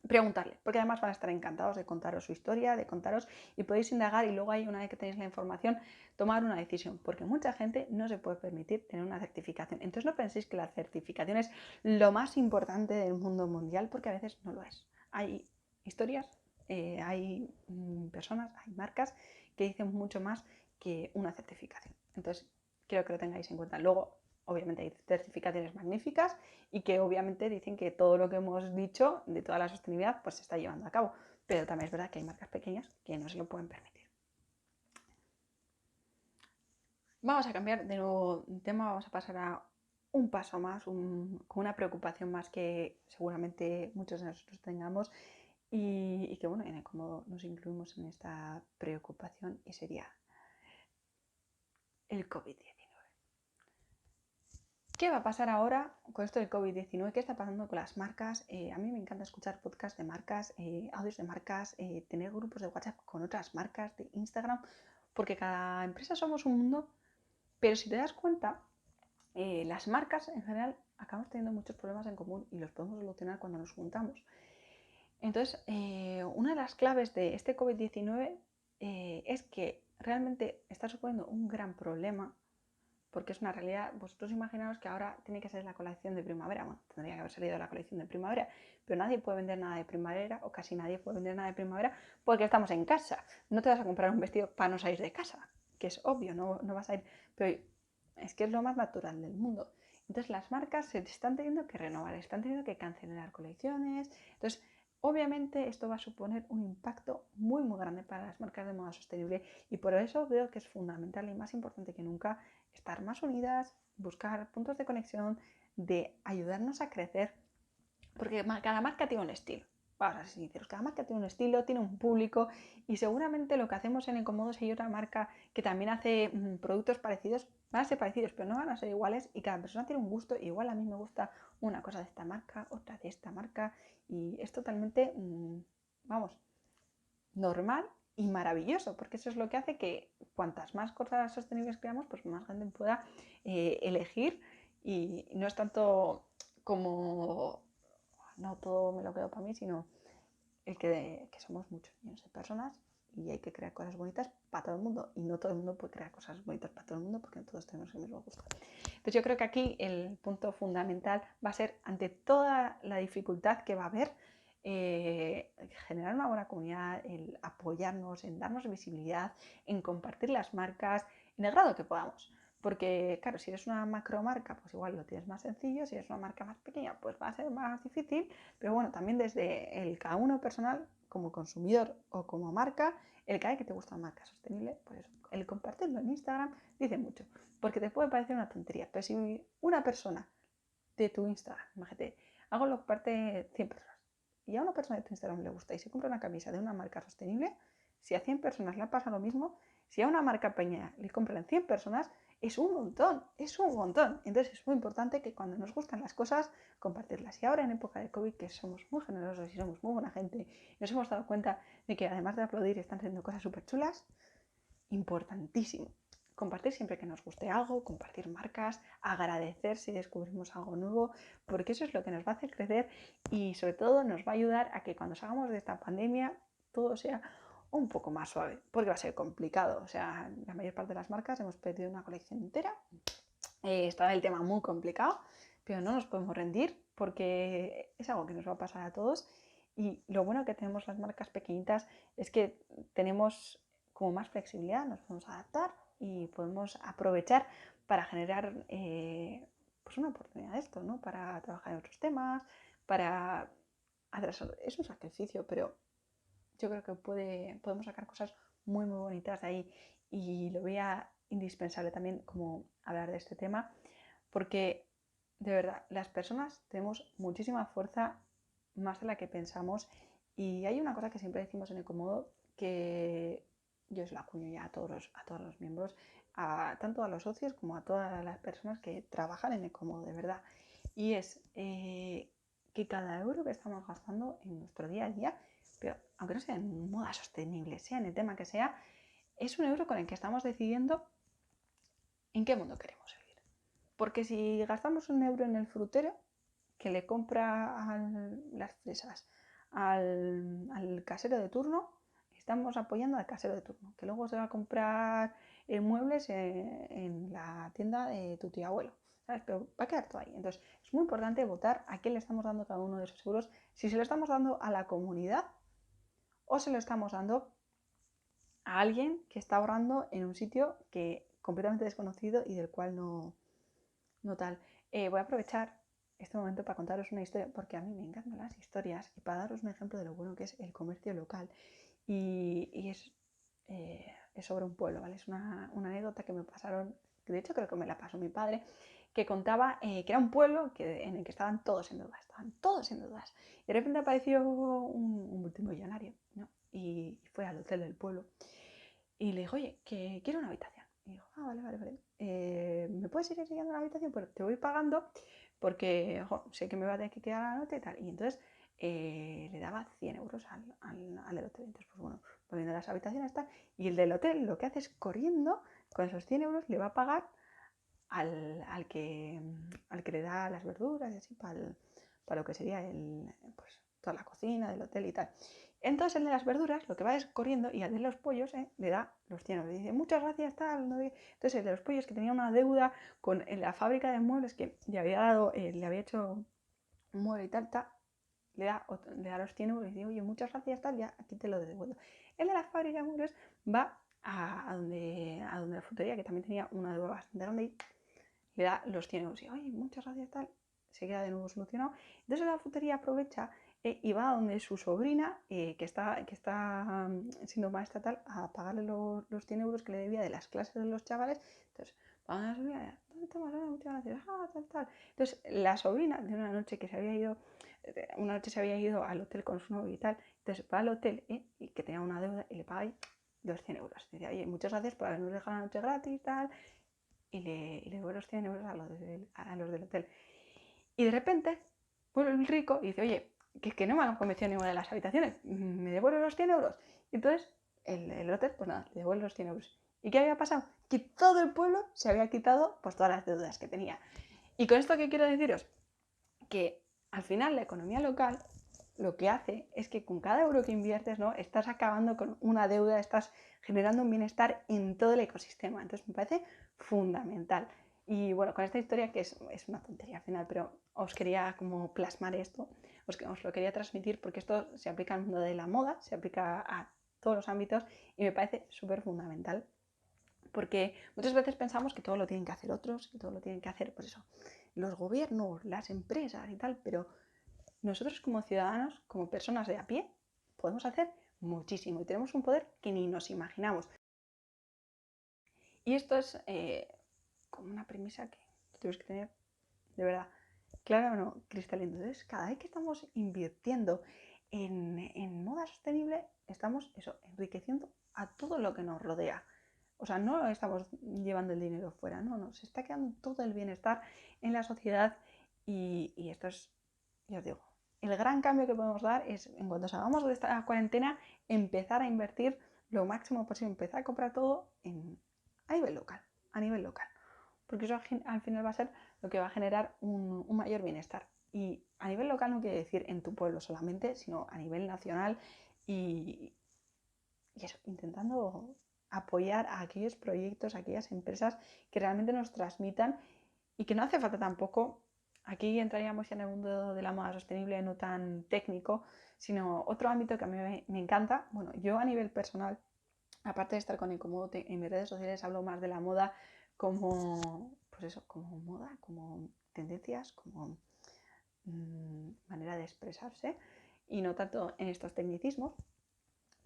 preguntarle, porque además van a estar encantados de contaros su historia, de contaros, y podéis indagar y luego ahí, una vez que tenéis la información, tomar una decisión, porque mucha gente no se puede permitir tener una certificación. Entonces no penséis que la certificación es lo más importante del mundo mundial, porque a veces no lo es. Hay historias, hay personas, hay marcas que dicen mucho más que una certificación. Entonces quiero que lo tengáis en cuenta. Luego, obviamente hay certificaciones magníficas y que obviamente dicen que todo lo que hemos dicho de toda la sostenibilidad pues se está llevando a cabo. Pero también es verdad que hay marcas pequeñas que no se lo pueden permitir. Vamos a cambiar de nuevo tema, vamos a pasar a un paso más, con una preocupación más que seguramente muchos de nosotros tengamos y que bueno, en cómo nos incluimos en esta preocupación, y sería el COVID-19. ¿Qué va a pasar ahora con esto del COVID-19? ¿Qué está pasando con las marcas? A mí me encanta escuchar podcasts de marcas, audios de marcas, tener grupos de WhatsApp con otras marcas, de Instagram, porque cada empresa somos un mundo, pero si te das cuenta, las marcas en general acabamos teniendo muchos problemas en común y los podemos solucionar cuando nos juntamos. Entonces, una de las claves de este COVID-19 es que realmente está suponiendo un gran problema, porque es una realidad. Vosotros imaginaos que ahora tiene que ser la colección de primavera. Bueno, tendría que haber salido la colección de primavera, pero nadie puede vender nada de primavera, o casi nadie puede vender nada de primavera, porque estamos en casa. No te vas a comprar un vestido para no salir de casa, que es obvio, no vas a ir, pero es que es lo más natural del mundo. Entonces las marcas se están teniendo que renovar, están teniendo que cancelar colecciones. Entonces, obviamente esto va a suponer un impacto muy muy grande para las marcas de moda sostenible, y por eso veo que es fundamental y más importante que nunca estar más unidas, buscar puntos de conexión, de ayudarnos a crecer, porque cada marca tiene un estilo. Vamos a ser sinceros, cada marca tiene un estilo, tiene un público, y seguramente lo que hacemos en Ecomodo, si hay otra marca que también hace productos parecidos, van a ser parecidos, pero no van a ser iguales, y cada persona tiene un gusto. Igual a mí me gusta una cosa de esta marca, otra de esta marca, y es totalmente, vamos, normal y maravilloso, porque eso es lo que hace que cuantas más cosas sostenibles creamos, pues más gente pueda elegir, y no es tanto como no todo me lo quedo para mí, sino que somos muchos millones de personas y hay que crear cosas bonitas para todo el mundo, y no todo el mundo puede crear cosas bonitas para todo el mundo porque no todos tenemos el mismo gusto. Entonces yo creo que aquí el punto fundamental va a ser, ante toda la dificultad que va a haber, generar una buena comunidad, el apoyarnos, en darnos visibilidad, en compartir las marcas en el grado que podamos. Porque, claro, si eres una macromarca, pues igual lo tienes más sencillo. Si eres una marca más pequeña, pues va a ser más difícil. Pero bueno, también desde el cada uno personal, como consumidor o como marca, el que te gusta una marca sostenible, pues el compartirlo en Instagram dice mucho. Porque te puede parecer una tontería, pero si una persona de tu Instagram, imagínate, hago lo que parte 100 personas, y a una persona de tu Instagram le gusta y se compra una camisa de una marca sostenible, si a 100 personas le pasa lo mismo, si a una marca pequeña le compran 100 personas, es un montón, es un montón. Entonces es muy importante que cuando nos gustan las cosas, compartirlas. Y ahora en época de COVID, que somos muy generosos y somos muy buena gente, nos hemos dado cuenta de que además de aplaudir están haciendo cosas súper chulas, importantísimo. Compartir siempre que nos guste algo, compartir marcas, agradecer si descubrimos algo nuevo, porque eso es lo que nos va a hacer crecer y sobre todo nos va a ayudar a que cuando salgamos de esta pandemia todo sea un poco más suave, porque va a ser complicado. O sea, la mayor parte de las marcas hemos perdido una colección entera. Está el tema muy complicado, pero no nos podemos rendir porque es algo que nos va a pasar a todos. Y lo bueno que tenemos las marcas pequeñitas es que tenemos como más flexibilidad, nos podemos adaptar y podemos aprovechar para generar pues una oportunidad de esto, ¿no? Para trabajar en otros temas, para hacer... Es un sacrificio, pero yo creo que podemos sacar cosas muy, muy bonitas de ahí. Y lo veía indispensable también como hablar de este tema, porque de verdad, las personas tenemos muchísima fuerza, más de la que pensamos, y hay una cosa que siempre decimos en Ecomodo, que yo os la acuño ya a todos los miembros, tanto a los socios como a todas las personas que trabajan en Ecomodo, de verdad, y es que cada euro que estamos gastando en nuestro día a día, pero aunque no sea en moda sostenible, sea en el tema que sea, es un euro con el que estamos decidiendo en qué mundo queremos vivir. Porque si gastamos un euro en el frutero que le compra las fresas al casero de turno, estamos apoyando al casero de turno, que luego se va a comprar muebles en la tienda de tu tío abuelo. ¿Sabes? Pero va a quedar todo ahí. Entonces, es muy importante votar a quién le estamos dando cada uno de esos euros, si se lo estamos dando a la comunidad o se lo estamos dando a alguien que está ahorrando en un sitio que completamente desconocido y del cual no tal. Voy a aprovechar este momento para contaros una historia, porque a mí me encantan las historias y para daros un ejemplo de lo bueno que es el comercio local. Y es sobre un pueblo, ¿vale? Es una anécdota que me pasaron, que de hecho creo que me la pasó mi padre, que contaba que era un pueblo en el que estaban todos en deudas, estaban todos en deudas. Y de repente apareció un multimillonario, ¿no? Y fue al hotel del pueblo y le dijo, oye, que quiero una habitación. Y dijo, vale, vale, vale. ¿Me puedes ir enseñando la habitación? Pues te voy pagando porque sé que me va a tener que quedar la noche y tal. Y entonces le daba 100 euros al del hotel. Entonces, pues bueno, va viendo las habitaciones tal. Y el del hotel lo que hace es corriendo con esos 100 euros le va a pagar al que le da las verduras y así para lo que sería pues, toda la cocina del hotel y tal. Entonces el de las verduras lo que va es corriendo y al de los pollos le da los 100 euros. Y dice, muchas gracias, tal. ¿No? Entonces el de los pollos que tenía una deuda con la fábrica de muebles que le había dado, le había hecho un mueble y tal, le da los 100 euros y dice, oye, muchas gracias, tal, ya aquí te lo devuelvo. El de la fábrica de muebles va a donde la frutería, que también tenía una deuda bastante grande, y le da los 100 euros y, oye, muchas gracias, tal, se queda de nuevo solucionado. Entonces la frutería aprovecha y va a donde su sobrina, que está siendo maestra tal, a pagarle los 100 euros que le debía de las clases de los chavales. Entonces, va a la sobrina, ¿dónde tomas? Muchas gracias, tal, tal. Entonces, la sobrina de una noche que se había ido al hotel con su novio y tal, entonces va al hotel y que tenía una deuda y le paga ahí los 100 euros. Dice, oye, muchas gracias por habernos dejado la noche gratis, tal, y le devuelve los 100 euros a los del hotel. Y de repente, vuelve el rico y dice, oye, que es que no me han convencido ninguna de las habitaciones, ¿me devuelve los 100 euros? Y entonces el hotel, pues nada, le devuelve los 100 euros. ¿Y qué había pasado? Que todo el pueblo se había quitado pues todas las deudas que tenía. ¿Y con esto qué quiero deciros? Que al final la economía local lo que hace es que con cada euro que inviertes, ¿no? Estás acabando con una deuda, estás generando un bienestar en todo el ecosistema. Entonces me parece fundamental. Y bueno, con esta historia que es una tontería al final, pero os quería como plasmar esto, os lo quería transmitir porque esto se aplica al mundo de la moda, se aplica a todos los ámbitos y me parece súper fundamental. Porque muchas veces pensamos que todo lo tienen que hacer otros, que todo lo tienen que hacer, pues eso, los gobiernos, las empresas y tal, pero nosotros como ciudadanos, como personas de a pie, podemos hacer muchísimo y tenemos un poder que ni nos imaginamos. Y esto es como una premisa que tenemos que tener de verdad clara o no, cristalina. Entonces, cada vez que estamos invirtiendo en moda sostenible, estamos eso, enriqueciendo a todo lo que nos rodea. O sea, no estamos llevando el dinero fuera, no, se está quedando todo el bienestar en la sociedad y esto es, ya os digo, el gran cambio que podemos dar es, en cuanto salgamos de esta cuarentena, empezar a invertir lo máximo posible, empezar a comprar todo a nivel local, a nivel local. Porque eso al final va a ser lo que va a generar un mayor bienestar. Y a nivel local no quiere decir en tu pueblo solamente, sino a nivel nacional y eso, intentando apoyar a aquellos proyectos, a aquellas empresas que realmente nos transmitan y que no hace falta tampoco, aquí entraríamos ya en el mundo de la moda sostenible no tan técnico, sino otro ámbito que a mí me encanta. Bueno, yo a nivel personal, aparte de estar con Incomodo, en mis redes sociales hablo más de la moda como, pues eso, como moda, como tendencias, como manera de expresarse y no tanto en estos tecnicismos.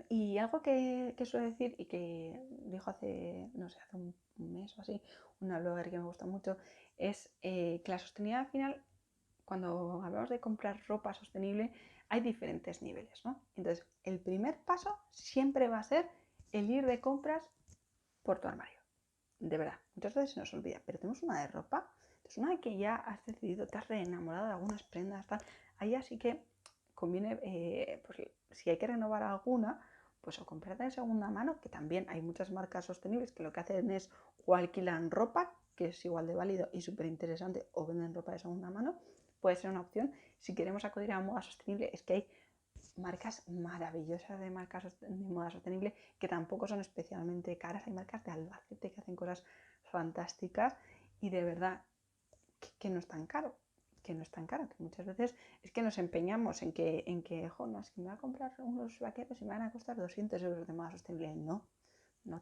Y algo que suelo decir y que dijo hace, no sé, hace un mes o así, una blogger que me gusta mucho, es que la sostenibilidad al final, cuando hablamos de comprar ropa sostenible, hay diferentes niveles, ¿no? Entonces, el primer paso siempre va a ser el ir de compras por tu armario. De verdad, muchas veces se nos olvida, pero tenemos una de ropa, entonces una vez que ya has decidido, te has reenamorado de algunas prendas, tal, ahí así que conviene, pues si hay que renovar alguna, pues o comprarla de segunda mano, que también hay muchas marcas sostenibles que lo que hacen es o alquilan ropa, que es igual de válido y súper interesante, o venden ropa de segunda mano, puede ser una opción. Si queremos acudir a moda sostenible, es que hay marcas maravillosas de moda sostenible que tampoco son especialmente caras. Hay marcas de Albacete que hacen cosas fantásticas y de verdad que no es tan caro. Que no es tan caro, que muchas veces es que nos empeñamos en que no, es que me voy a comprar unos vaqueros y me van a costar 200 euros de moda sostenible. No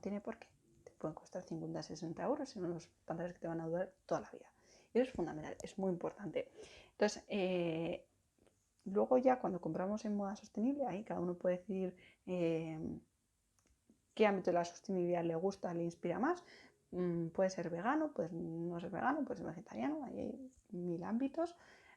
tiene por qué. Te pueden costar 50, 60 euros en unos pantalones que te van a durar toda la vida. Y eso es fundamental, es muy importante. Entonces, luego ya cuando compramos en moda sostenible, ahí cada uno puede decidir qué ámbito de la sostenibilidad le gusta, le inspira más. Puede ser vegano, puede no ser vegano, puede ser vegetariano, ahí hay mil ámbitos.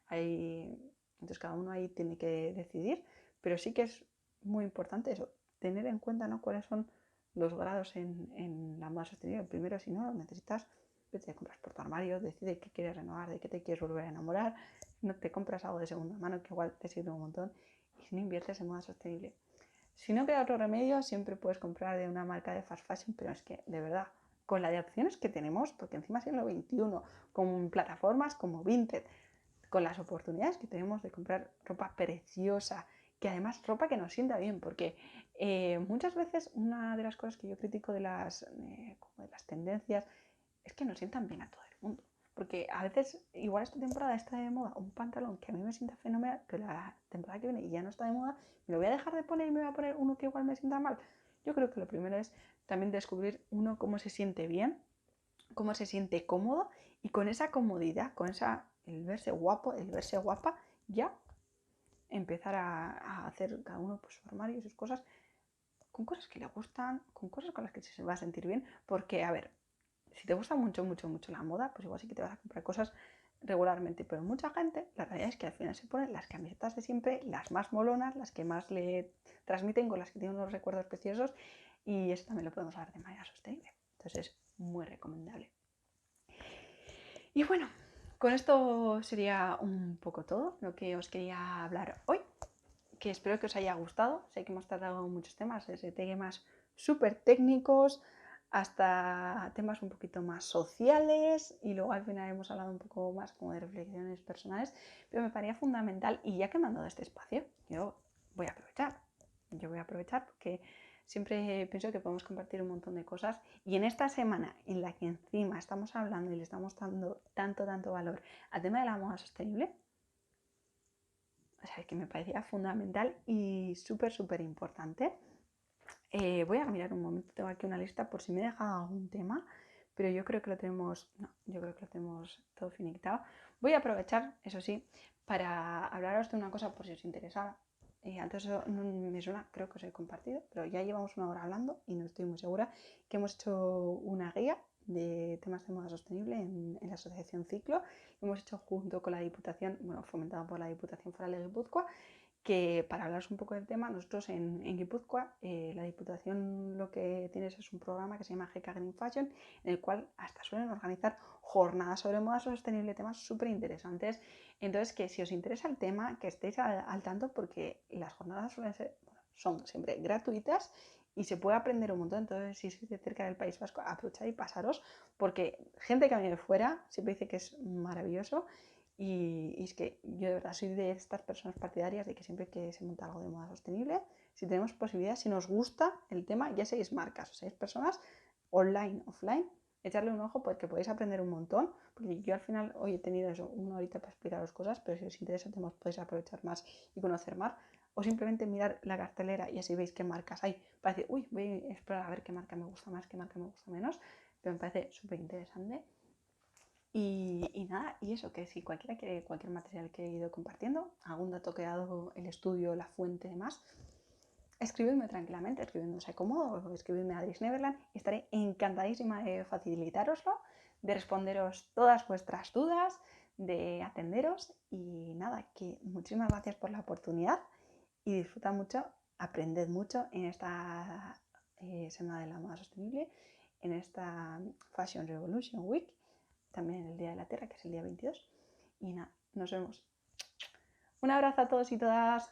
Entonces cada uno ahí tiene que decidir, pero sí que es muy importante eso, tener en cuenta, ¿no?, cuáles son los grados en la moda sostenible. Primero, si no, necesitas, te compras por tu armario, decide qué quieres renovar, de qué te quieres volver a enamorar. No te compras algo de segunda mano que igual te sirve un montón y si no inviertes en moda sostenible. Si no queda otro remedio, siempre puedes comprar de una marca de fast fashion, pero es que, de verdad, con la de opciones que tenemos, porque encima es siglo XXI, con plataformas como Vinted, con las oportunidades que tenemos de comprar ropa preciosa, que además ropa que nos sienta bien, porque muchas veces una de las cosas que yo critico como de las tendencias es que no sientan bien a todo el mundo. Porque a veces, igual esta temporada está de moda un pantalón que a mí me sienta fenomenal, que la temporada que viene ya no está de moda, me lo voy a dejar de poner y me voy a poner uno que igual me sienta mal. Yo creo que lo primero es también descubrir uno cómo se siente bien, cómo se siente cómodo y con esa comodidad, el verse guapo, el verse guapa, ya empezar a hacer cada uno pues, su armario y sus cosas con cosas que le gustan, con cosas con las que se va a sentir bien, porque, a ver, si te gusta mucho, mucho, mucho la moda, pues igual sí que te vas a comprar cosas regularmente, pero mucha gente, la realidad es que al final se ponen las camisetas de siempre, las más molonas, las que más le transmiten, con las que tienen unos recuerdos preciosos, y eso también lo podemos hacer de manera sostenible. Entonces es muy recomendable. Y bueno, con esto sería un poco todo lo que os quería hablar hoy, que espero que os haya gustado. Sé que hemos tratado muchos temas, desde temas súper técnicos hasta temas un poquito más sociales y luego al final hemos hablado un poco más como de reflexiones personales, pero me parecía fundamental y ya que me han dado este espacio, yo voy a aprovechar. Yo voy a aprovechar porque siempre pienso que podemos compartir un montón de cosas y en esta semana en la que encima estamos hablando y le estamos dando tanto valor al tema de la moda sostenible, o sea, que me parecía fundamental y súper importante. Voy a mirar un momento, tengo aquí una lista por si me he dejado algún tema, pero yo creo que lo tenemos, no, yo creo que lo tenemos todo finiquitado. Voy a aprovechar, eso sí, para hablaros de una cosa por si os interesa. Antes me suena, creo que os he compartido, pero ya llevamos una hora hablando y no estoy muy segura, que hemos hecho una guía de temas de moda sostenible en la Asociación Ciclo. Lo hemos hecho junto con la Diputación, bueno, fomentado por la Diputación Foral de Guipúzcoa, que para hablaros un poco del tema, nosotros en Guipúzcoa, la Diputación lo que tienes es un programa que se llama GK Green Fashion, en el cual hasta suelen organizar jornadas sobre moda sostenible, temas súper interesantes. Entonces, que si os interesa el tema, que estéis al tanto, porque las jornadas son siempre gratuitas y se puede aprender un montón. Entonces, si sois de cerca del País Vasco, aprovechad y pasaros, porque gente que viene de fuera siempre dice que es maravilloso. Y es que yo de verdad soy de estas personas partidarias de que siempre que se monta algo de moda sostenible, si tenemos posibilidad, si nos gusta el tema, ya seáis marcas o seáis personas, online, offline, echarle un ojo porque podéis aprender un montón. Porque yo al final hoy he tenido eso, una horita para explicaros cosas, pero si os interesa el tema podéis aprovechar más y conocer más. O simplemente mirar la cartelera y así veis qué marcas hay para decir, uy, voy a explorar a ver qué marca me gusta más, qué marca me gusta menos. Pero me parece súper interesante. Y nada, y eso, que si cualquiera quiere cualquier material que he ido compartiendo, algún dato que he dado, el estudio, la fuente y demás, escribidme tranquilamente, escribidme a Cómodo o escribidme a Adris Neverland y estaré encantadísima de facilitároslo, de responderos todas vuestras dudas, de atenderos y nada, que muchísimas gracias por la oportunidad y disfruta mucho, aprended mucho en esta Semana de la Moda Sostenible, en esta Fashion Revolution Week, también en el Día de la Tierra, que es el día 22. Y nada, nos vemos. Un abrazo a todos y todas.